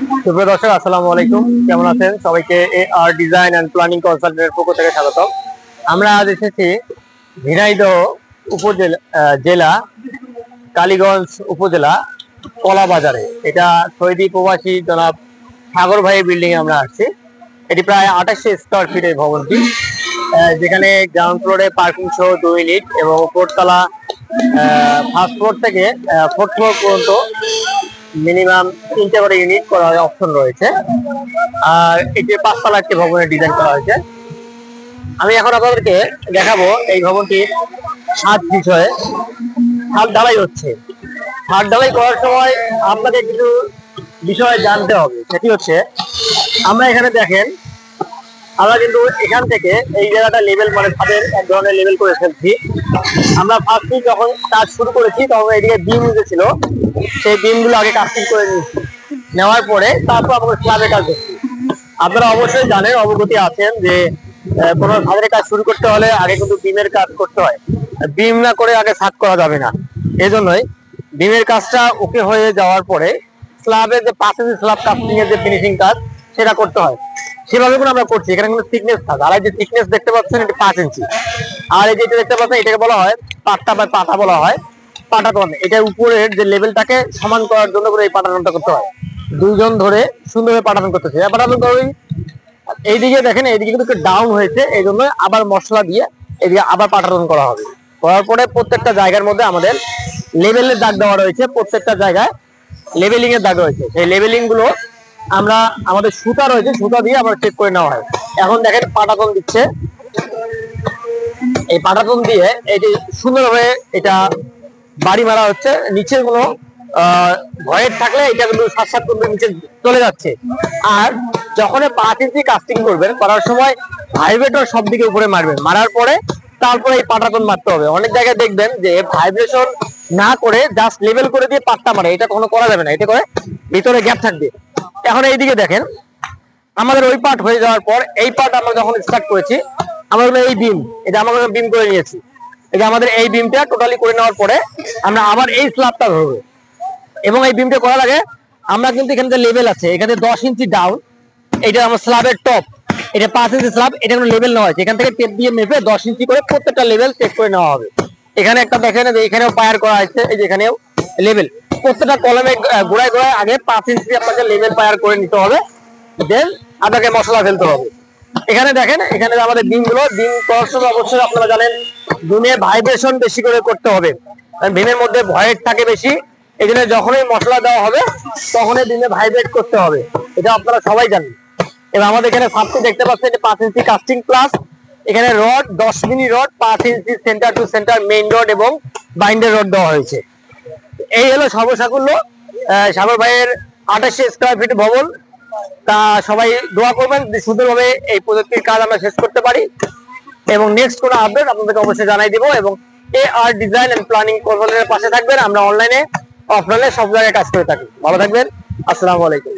সুপ্রিয় দর্শক, আসসালামু আলাইকুম। কেমন আছেন? সবাইকে AR ডিজাইন এন্ড প্ল্যানিং কনসালটেন্টের পক্ষ থেকে স্বাগতম। আমরা আজ এসেছি ঝিনাইদহ উপজেলা জেলা কালীগঞ্জ উপজেলা কলা বাজারে। এটা সৌদি প্রবাসী জনাব সাগর ভাই বিল্ডিং এ আমরা আসছি। এটি প্রায় 2800 স্কয়ার ফিটের ভবনটি, যেখানে গ্রাউন্ড ফ্লোরে পার্কিং সহ 2 ইউনিট এবং উপরতলা ফার্স্ট ফ্লোর থেকে ফোর্থ ফ্লোর পর্যন্ত মিনিমাম 3টে করে ইউনিট করার অপশন রয়েছে। আর এটি 5 তলা একটি ভবনের ডিজাইন করা হয়েছে। আমি এখন আপনাদেরকে দেখাবো এই ভবনটির ছাদ বিষয়ে। ছাদ ঢালাই হচ্ছে। ছাদ ঢালাই করার সময় আপনাকে কিছু বিষয় জানতে হবে। সেটি হচ্ছে, আমরা এখানে দেখেন, আমরা কিন্তু এখান থেকে এই জায়গাটা লেভেল, মানে ছাদের এক ধরনের লেভেল করে ফেলছি। আমরা ফার্স্টে যখন কাজ শুরু করেছি তখন এদিকে বিম উঠেছিল, সেই বিমগুলো আগে কাস্টিং করে নিয়েছি। নেওয়ার পরে তারপর আমরা স্ল্যাবের কাজ করছি। আপনারা অবশ্যই জানেন, অবগতি আছেন যে কোনো ছাদের কাজ শুরু করতে হলে আগে কিন্তু বিমের কাজ করতে হয়। বিম না করে আগে ছাদ করা যাবে না। এই জন্যই বিমের কাজটা ওকে হয়ে যাওয়ার পরে স্ল্যাবের যে 5 ইঞ্চি স্ল্যাব কাস্টিং এর যে ফিনিশিং কাজ সেটা করতে হয়। সেভাবে করে আমরা করছি। এখানে কিন্তু থিকনেস কাজ, আর এই যে থিকনেস দেখতে পাচ্ছেন এটি 5 ইঞ্চি, আর এই যেটা দেখতে পাচ্ছেন এটাকে বলা হয় পাট্টা বা পাতা বলা হয়, পাটাতন। এটার উপরের যে লেভেলটাকে সমান করার জন্য করে এই পাটাতনটা করতে হয়। দুইজন ধরে সুন্দরভাবে পাটাতন করতেছে। পাটাতন করে এইদিকে দেখেন, এইদিকে কিন্তু একটু ডাউন হয়েছে, এই জন্য আবার মশলা দিয়ে এদিকে আবার পাটাতন করা হবে। করার পরে প্রত্যেকটা জায়গার মধ্যে আমাদের লেভেলের দাগ দেওয়া রয়েছে। প্রত্যেকটা জায়গায় লেভেলিং এর দাগ রয়েছে। সেই লেভেলিং গুলো আমরা আমাদের সুতা রয়েছে, সুতা দিয়ে আবার চেক করে নেওয়া হয়। এখন দেখেন পাটাতন দিচ্ছে। এই পাটাতন দিয়ে এটি সুন্দরভাবে এটা বাড়ি মারা হচ্ছে। নিচের কোনো ভয়েড থাকলে এটা কিন্তু সাত কিন্তু নিচে চলে যাচ্ছে। আর যখন 5 ইঞ্চি কাস্টিং করবেন, করার সময় ভাইব্রেটর সব দিকে উপরে মারবেন। মারার পরে তারপরে এই পাটাতন মারতে হবে। অনেক জায়গায় দেখবেন যে ভাইব্রেশন না করে জাস্ট লেভেল করে দিয়ে পাট্টা মারে, এটা কখনো করা যাবে না। এটা করে ভিতরে গ্যাপ থাকবে। এখন এইদিকে দেখেন, আমাদের ওই পার্ট হয়ে যাওয়ার পর এই পার্ট আমরা যখন স্টার্ট করেছি, আমরা এই বিম, এটা আমরা বিম করে নিয়েছি। এটা আমাদের এই বিমটা টোটালি করে নেওয়ার পরে আমরা আবার এই স্ল্যাবটা ধরবো। এবং এই বিমটা করার আগে আমরা কিন্তু এখানে যে লেভেল আছে, এখানে 10 ইঞ্চি ডাউন, এটা আমার স্ল্যাবের টপ, এটা 5 ইঞ্চি স্ল্যাব, এটা কোনো লেভেল নেওয়া হয়েছে। এখান থেকে টেপ দিয়ে মেপে 10 ইঞ্চি করে প্রত্যেকটা লেভেল চেক করে নেওয়া হবে। এখানে একটা দেখেন, এখানেও পায়ার করা হয়েছে, এই যে এখানেও লেভেল। প্রত্যেকটা কলমে গোড়ায় গোড়ায় আগে 5 ইঞ্চি আপনাকে লেভেল পায়ার করে নিতে হবে, দেন আপনাকে মশলা ফেলতে হবে। এখানে দেখেন, এখানে আমাদের ডিম করার সময় অবশ্যই আপনারা জানেন ডিমের ভাইব্রেশন বেশি করে করতে হবে, কারণ ডিমের মধ্যে ভয়েড থাকে বেশি। এই জন্য যখনই মশলা দেওয়া হবে তখনই ডিমে ভাইব্রেট করতে হবে, এটা আপনারা সবাই জানেন। এবার আমাদের এখানে সাবকে দেখতে পাচ্ছেন, এটা 5 ইঞ্চি কাস্টিং প্লাস এখানে rod 10 milli rod, 5 inch center to center main rod এবং বাইন্ডার রড দেওয়া হয়েছে। এই হলো সর্বসাকুল্য সাগর ভাইয়ের 2800 স্কয়ার ফিট ভবন। তা সবাই দোয়া করবেন যে সুন্দরভাবে এই প্রজেক্টের কাজ আমরা শেষ করতে পারি, এবং নেক্সট কোনো আপডেট আপনাদেরকে অবশ্যই জানাই দিব। এবং AR ডিজাইন এন্ড প্ল্যানিং কনসালটেন্টের পাশে থাকবেন। আমরা অনলাইনে অফলাইনে সব জায়গায় কাজ করে থাকি। ভালো থাকবেন। আসসালামু আলাইকুম।